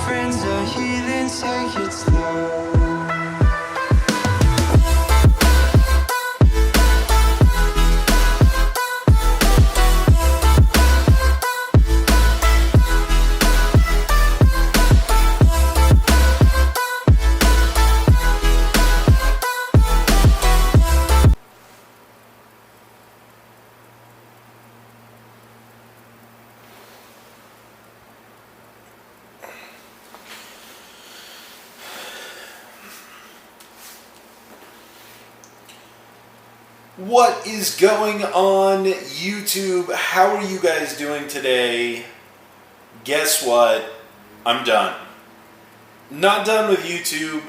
friends are heathens, take it slow. What is going on, YouTube? How are you guys doing today? Guess what? I'm done. Not done with YouTube.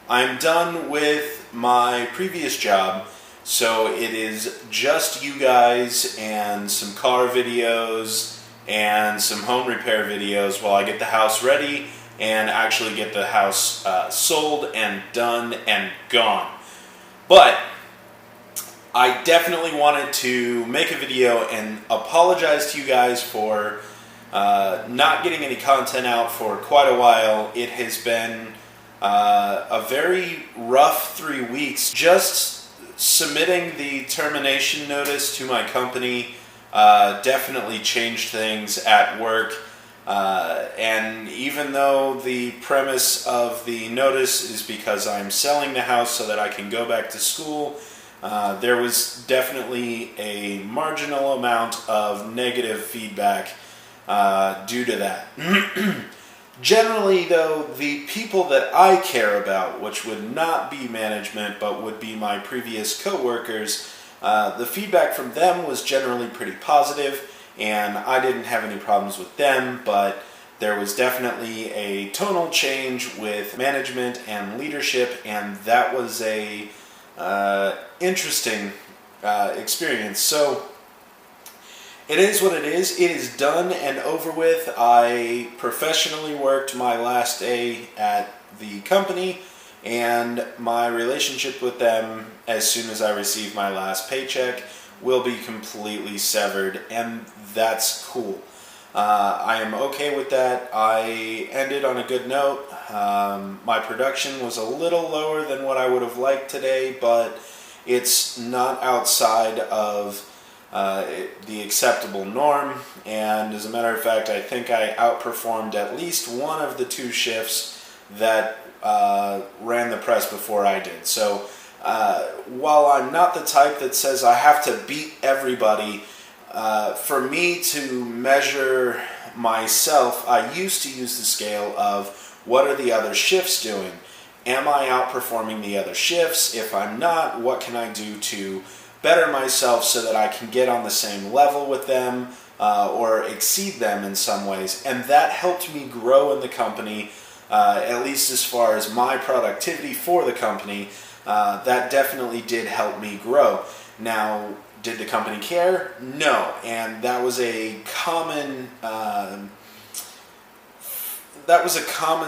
I'm done with my previous job. So it is just you guys and some car videos and some home repair videos while I get the house ready and actually get the house sold and done and gone. But I definitely wanted to make a video and apologize to you guys for not getting any content out for quite a while. It has been a very rough 3 weeks. Just submitting the termination notice to my company definitely changed things at work. And even though the premise of the notice is because I'm selling the house so that I can go back to school, there was definitely a marginal amount of negative feedback due to that. Generally, though, the people that I care about, which would not be management but would be my previous co-workers, the feedback from them was generally pretty positive, and I didn't have any problems with them, but there was definitely a tonal change with management and leadership, and that was a interesting experience. So it is what it is. It is done and over with. I professionally worked my last day at the company, and my relationship with them, as soon as I receive my last paycheck, will be completely severed, and that's cool. I am okay with that. I ended on a good note. My production was a little lower than what I would have liked today, but it's not outside of the acceptable norm. And as a matter of fact, I think I outperformed at least one of the 2 shifts that ran the press before I did. So while I'm not the type that says I have to beat everybody, for me to measure myself, I used to use the scale of what are the other shifts doing? Am I outperforming the other shifts? If I'm not, what can I do to better myself so that I can get on the same level with them or exceed them in some ways? And that helped me grow in the company, at least as far as my productivity for the company. That definitely did help me grow. Now, did the company care? No, and that was a common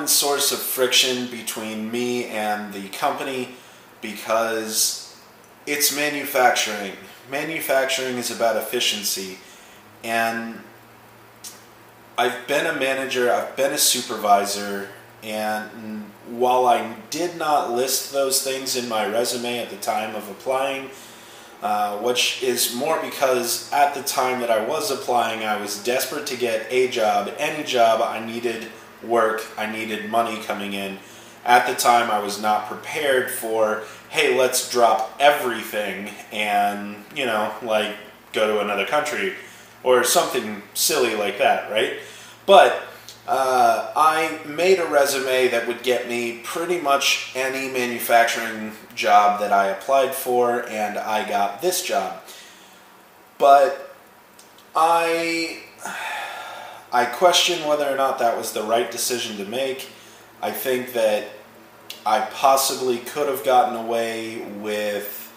source of friction between me and the company, because it's manufacturing. Manufacturing is about efficiency, and I've been a manager, I've been a supervisor, and while I did not list those things in my resume at the time of applying, which is more because at the time that I was applying, I was desperate to get a job, any job. I needed work, I needed money coming in. At the time, I was not prepared for, hey, let's drop everything and, like go to another country or something silly like that, right? But I made a resume that would get me pretty much any manufacturing job that I applied for, and I got this job. But I question whether or not that was the right decision to make. I think that I possibly could have gotten away with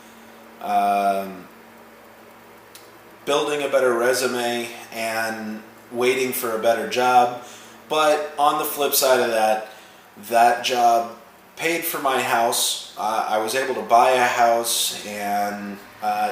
building a better resume and waiting for a better job. But on the flip side of that, that job paid for my house. I was able to buy a house, and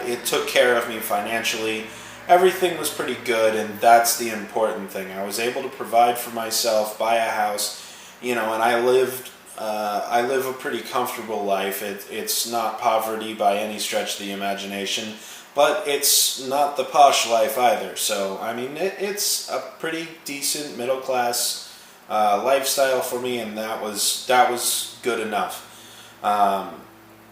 it took care of me financially. Everything was pretty good, and that's the important thing. I was able to provide for myself, buy a house, and I live a pretty comfortable life. It's not poverty by any stretch of the imagination, but it's not the posh life either. So, I mean, it's a pretty decent middle class lifestyle for me, and that was good enough.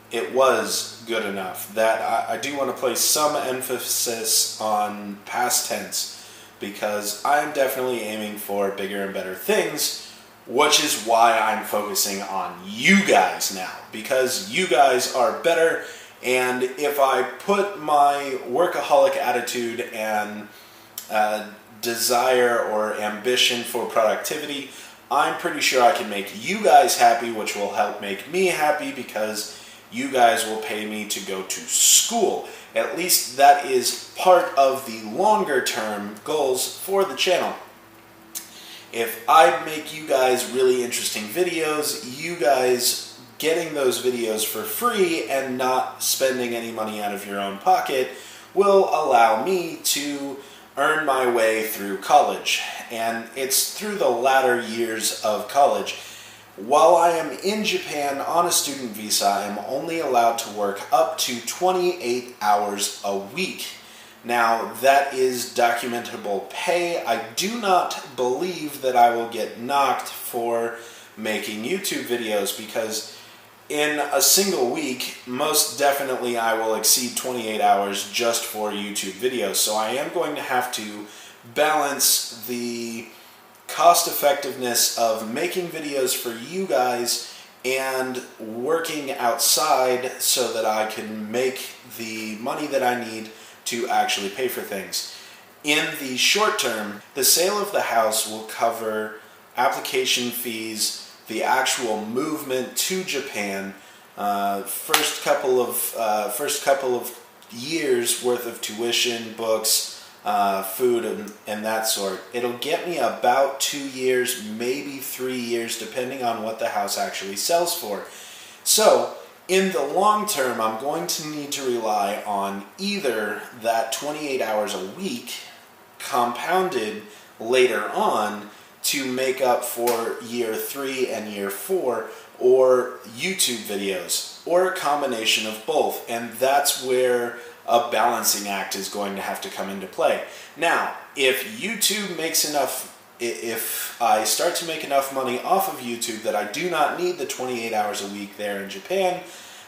It was good enough. That I do want to place some emphasis on past tense, because I'm definitely aiming for bigger and better things, which is why I'm focusing on you guys now, because you guys are better. And if I put my workaholic attitude and desire or ambition for productivity, I'm pretty sure I can make you guys happy, which will help make me happy, because you guys will pay me to go to school. At least that is part of the longer term goals for the channel. If I make you guys really interesting videos, you guys getting those videos for free and not spending any money out of your own pocket will allow me to earn my way through college. And it's through the latter years of college. While I am in Japan on a student visa, I'm only allowed to work up to 28 hours a week. Now, that is documentable pay. I do not believe that I will get knocked for making YouTube videos, because in a single week, most definitely I will exceed 28 hours just for YouTube videos. So I am going to have to balance the cost effectiveness of making videos for you guys and working outside so that I can make the money that I need to actually pay for things. In the short term, the sale of the house will cover application fees, the actual movement to Japan, first couple of years worth of tuition, books, food, and that sort. It'll get me about 2 years, maybe 3 years, depending on what the house actually sells for. So, in the long term, I'm going to need to rely on either that 28 hours a week compounded later on to make up for year 3 and year 4, or YouTube videos, or a combination of both. And that's where a balancing act is going to have to come into play. Now, if YouTube makes enough, if I start to make enough money off of YouTube that I do not need the 28 hours a week there in Japan,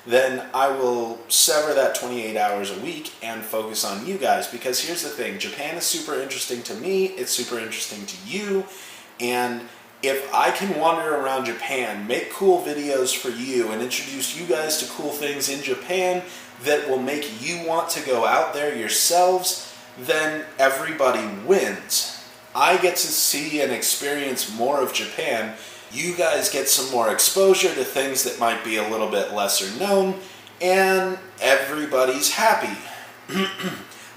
then I will sever that 28 hours a week and focus on you guys. Because here's the thing, Japan is super interesting to me, it's super interesting to you, and if I can wander around Japan, make cool videos for you, and introduce you guys to cool things in Japan that will make you want to go out there yourselves, then everybody wins. I get to see and experience more of Japan. You guys get some more exposure to things that might be a little bit lesser known, and everybody's happy.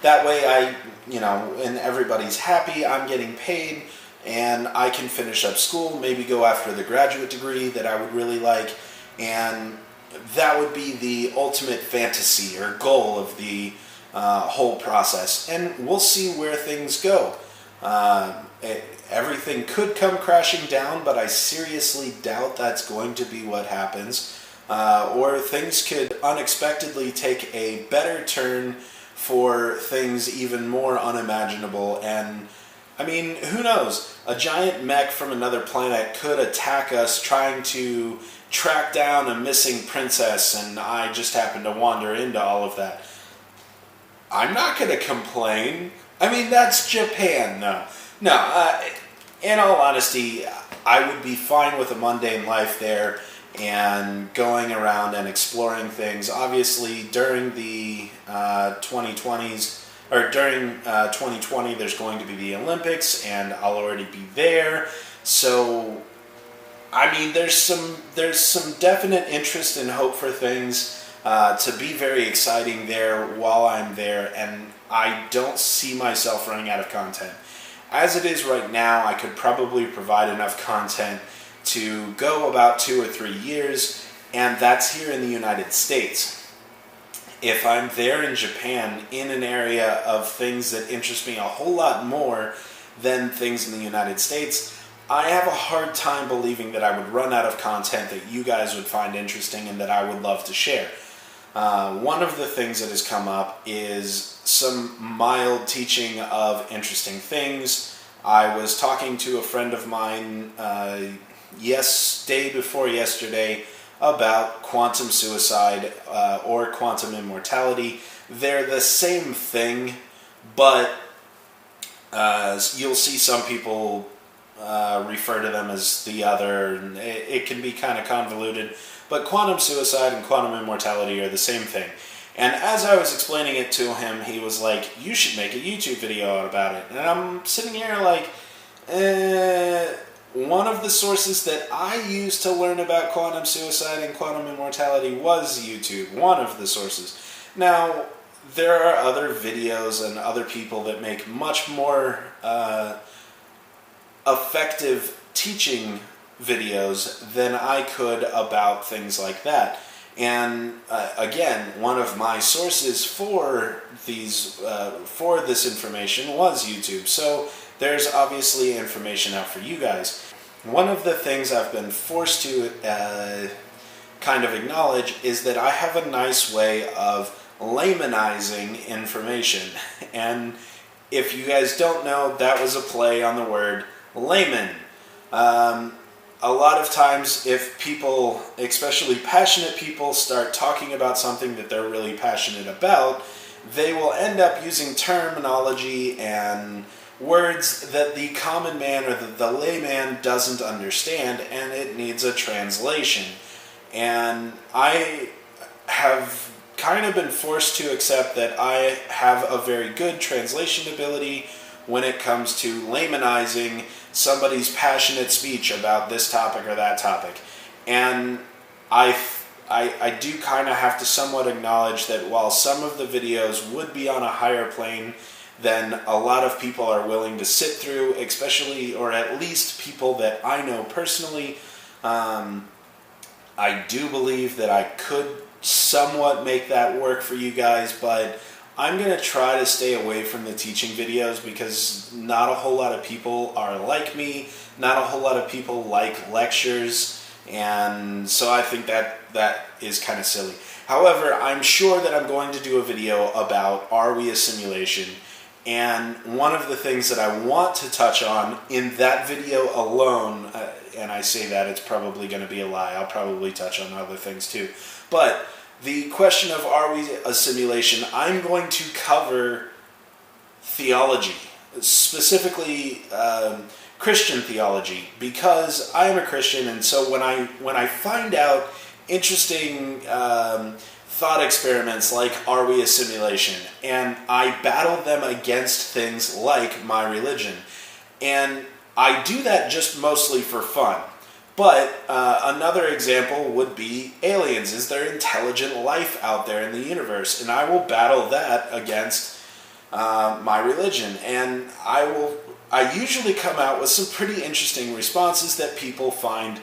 That way and everybody's happy, I'm getting paid, and I can finish up school, maybe go after the graduate degree that I would really like, and that would be the ultimate fantasy or goal of the whole process. And we'll see where things go. Everything could come crashing down, but I seriously doubt that's going to be what happens. Or things could unexpectedly take a better turn for things even more unimaginable. And I mean, who knows? A giant mech from another planet could attack us trying to track down a missing princess, and I just happen to wander into all of that. I'm not going to complain. I mean, that's Japan. No, in all honesty, I would be fine with a mundane life there and going around and exploring things. Obviously, during the 2020s, or during 2020, there's going to be the Olympics, and I'll already be there. So, I mean, there's some definite interest and hope for things to be very exciting there while I'm there, and I don't see myself running out of content. As it is right now, I could probably provide enough content to go about 2 or 3 years, and that's here in the United States. If I'm there in Japan, in an area of things that interest me a whole lot more than things in the United States, I have a hard time believing that I would run out of content that you guys would find interesting and that I would love to share. One of the things that has come up is some mild teaching of interesting things. I was talking to a friend of mine day before yesterday about quantum suicide or quantum immortality. They're the same thing, but you'll see some people refer to them as the other, and it can be kind of convoluted, but quantum suicide and quantum immortality are the same thing. And as I was explaining it to him, he was like, you should make a YouTube video about it. And I'm sitting here like, one of the sources that I used to learn about quantum suicide and quantum immortality was YouTube, one of the sources. Now, there are other videos and other people that make much more effective teaching videos than I could about things like that. And again, one of my sources for this information was YouTube. So there's obviously information out for you guys. One of the things I've been forced to kind of acknowledge is that I have a nice way of laymanizing information. And if you guys don't know, that was a play on the word layman. A lot of times if people, especially passionate people, start talking about something that they're really passionate about, they will end up using terminology and words that the common man or the layman doesn't understand, and it needs a translation. And I have kind of been forced to accept that I have a very good translation ability when it comes to laymanizing somebody's passionate speech about this topic or that topic. And I do kind of have to somewhat acknowledge that while some of the videos would be on a higher plane than a lot of people are willing to sit through, especially, or at least people that I know personally, I do believe that I could somewhat make that work for you guys, but I'm going to try to stay away from the teaching videos because not a whole lot of people are like me, not a whole lot of people like lectures, and so I think that is kind of silly. However, I'm sure that I'm going to do a video about Are We a Simulation? And one of the things that I want to touch on in that video alone, and I say that, it's probably going to be a lie, I'll probably touch on other things too, but the question of are we a simulation, I'm going to cover theology, specifically Christian theology, because I am a Christian, and so when I find out interesting thought experiments like are we a simulation, and I battle them against things like my religion, and I do that just mostly for fun. But another example would be aliens. Is there intelligent life out there in the universe? And I will battle that against my religion. And I usually come out with some pretty interesting responses that people find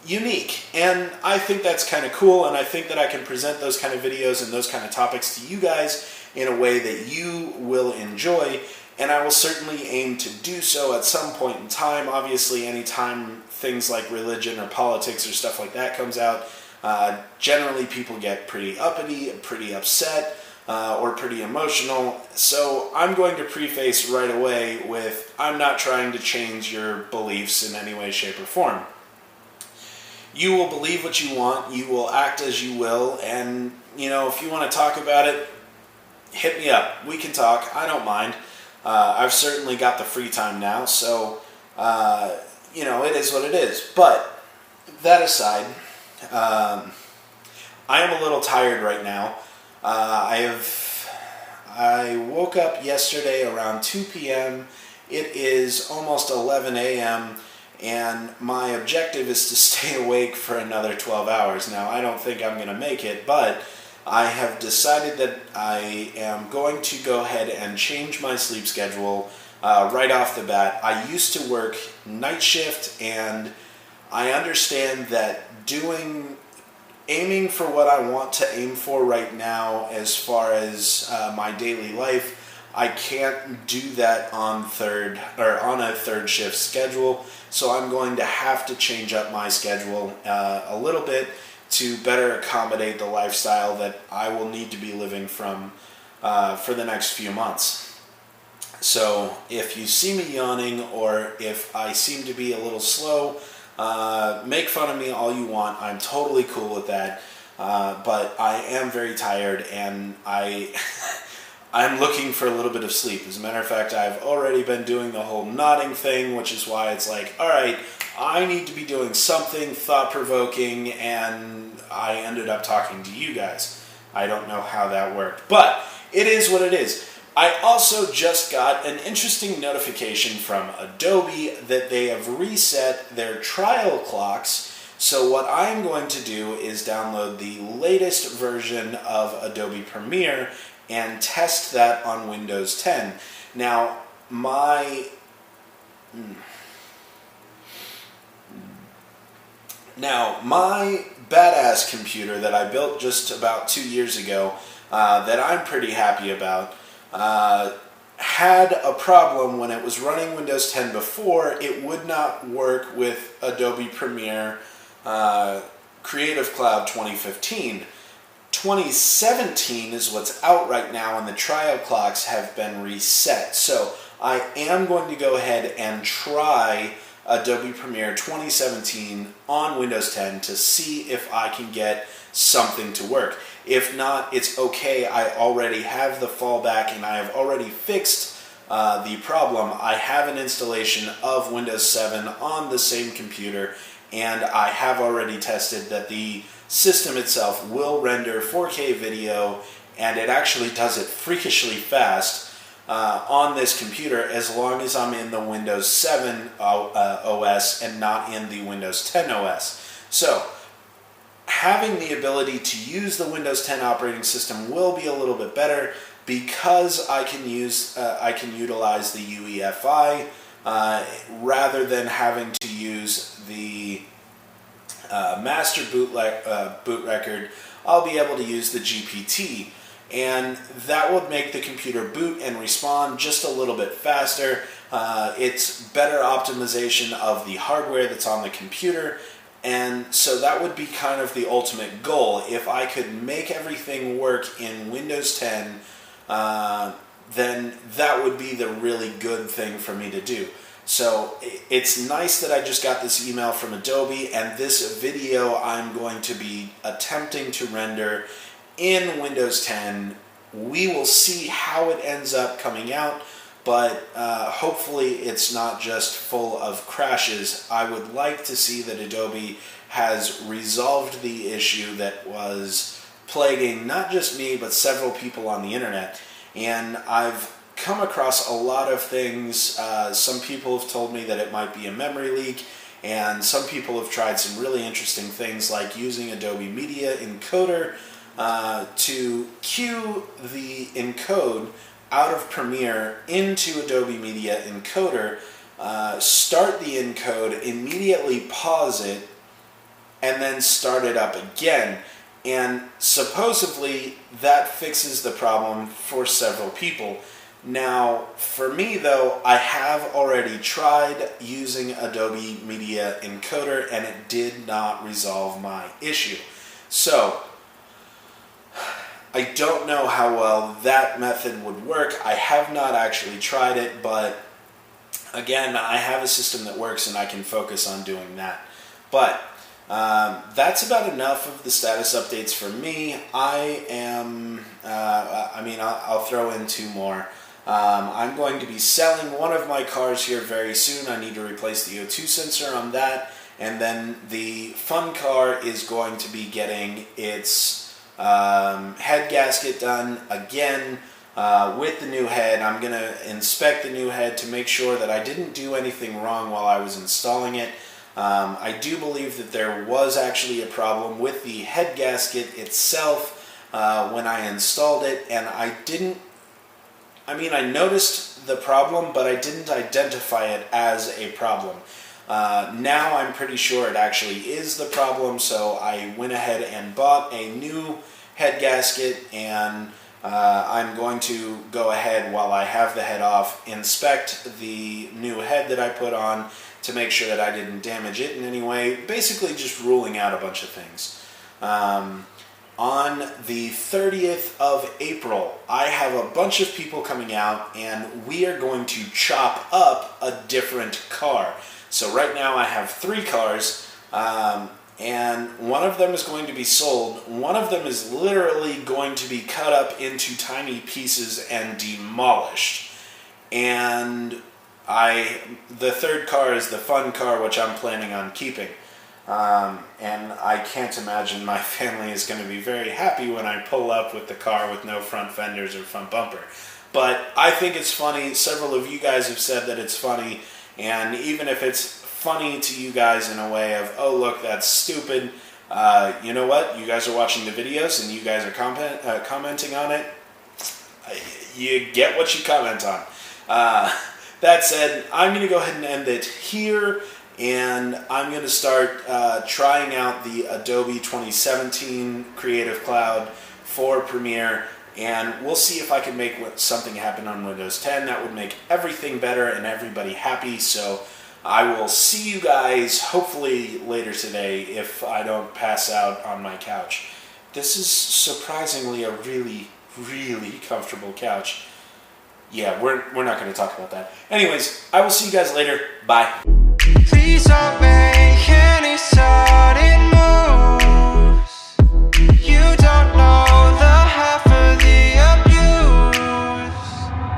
unique. And I think that's kind of cool, and I think that I can present those kind of videos and those kind of topics to you guys in a way that you will enjoy. And I will certainly aim to do so at some point in time. Obviously, anytime things like religion or politics or stuff like that comes out, generally people get pretty uppity, pretty upset, or pretty emotional. So I'm going to preface right away with, I'm not trying to change your beliefs in any way, shape, or form. You will believe what you want, you will act as you will, and if you want to talk about it, hit me up. We can talk, I don't mind. I've certainly got the free time now, so, it is what it is. But, that aside, I am a little tired right now. I woke up yesterday around 2 p.m. It is almost 11 a.m., and my objective is to stay awake for another 12 hours. Now, I don't think I'm going to make it, but I have decided that I am going to go ahead and change my sleep schedule right off the bat. I used to work night shift, and I understand that aiming for what I want to aim for right now as far as my daily life, I can't do that on a third shift schedule, so I'm going to have to change up my schedule a little bit to better accommodate the lifestyle that I will need to be living from for the next few months. So if you see me yawning or if I seem to be a little slow, make fun of me all you want. I'm totally cool with that. But I am very tired and I'm looking for a little bit of sleep. As a matter of fact, I've already been doing the whole nodding thing, which is why it's like, all right, I need to be doing something thought-provoking, and I ended up talking to you guys. I don't know how that worked, but it is what it is. I also just got an interesting notification from Adobe that they have reset their trial clocks. So what I'm going to do is download the latest version of Adobe Premiere and test that on Windows 10. Now, my badass computer that I built just about 2 years ago, that I'm pretty happy about, had a problem when it was running Windows 10 before. It would not work with Adobe Premiere Creative Cloud 2015. 2017 is what's out right now, and the trial clocks have been reset. So I am going to go ahead and try Adobe Premiere 2017 on Windows 10 to see if I can get something to work. If not, it's okay. I already have the fallback and I have already fixed the problem. I have an installation of Windows 7 on the same computer, and I have already tested that the system itself will render 4K video, and it actually does it freakishly fast on this computer as long as I'm in the Windows 7 OS and not in the Windows 10 OS. So having the ability to use the Windows 10 operating system will be a little bit better because I can utilize the UEFI rather than having to use the master boot record. I'll be able to use the GPT, and that would make the computer boot and respond just a little bit faster. It's better optimization of the hardware that's on the computer, and so that would be kind of the ultimate goal. If I could make everything work in Windows 10, then that would be the really good thing for me to do. So it's nice that I just got this email from Adobe, and this video I'm going to be attempting to render in Windows 10. We will see how it ends up coming out, but hopefully it's not just full of crashes. I would like to see that Adobe has resolved the issue that was plaguing not just me, but several people on the internet. And I've come across a lot of things. Some people have told me that it might be a memory leak, and some people have tried some really interesting things like using Adobe Media Encoder to cue the encode out of Premiere into Adobe Media Encoder, start the encode, immediately pause it, and then start it up again. And supposedly that fixes the problem for several people. Now, for me though, I have already tried using Adobe Media Encoder and it did not resolve my issue. So, I don't know how well that method would work. I have not actually tried it, but again, I have a system that works and I can focus on doing that. But that's about enough of the status updates for me. I'll throw in two more. I'm going to be selling one of my cars here very soon. I need to replace the O2 sensor on that. And then the fun car is going to be getting its head gasket done again with the new head. I'm going to inspect the new head to make sure that I didn't do anything wrong while I was installing it. I do believe that there was actually a problem with the head gasket itself when I installed it, and I noticed the problem, but I didn't identify it as a problem. Now I'm pretty sure it actually is the problem, so I went ahead and bought a new head gasket, and I'm going to go ahead, while I have the head off, inspect the new head that I put on to make sure that I didn't damage it in any way. Basically just ruling out a bunch of things. On the 30th of April, I have a bunch of people coming out, and we are going to chop up a different car. So right now I have 3 cars, and one of them is going to be sold. One of them is literally going to be cut up into tiny pieces and demolished. And the third car is the fun car, which I'm planning on keeping. And I can't imagine my family is going to be very happy when I pull up with the car with no front fenders or front bumper. But I think it's funny. Several of you guys have said that it's funny. And even if it's funny to you guys in a way of, oh, look, that's stupid, you know what? You guys are watching the videos and you guys are commenting on it. You get what you comment on. That said, I'm going to go ahead and end it here. And I'm going to start trying out the Adobe 2017 Creative Cloud for Premiere, and we'll see if I can make something happen on Windows 10 that would make everything better and everybody happy. So I will see you guys hopefully later today if I don't pass out on my couch. This is surprisingly a really, really comfortable couch. Yeah, we're not going to talk about that. Anyways, I will see you guys later. Bye.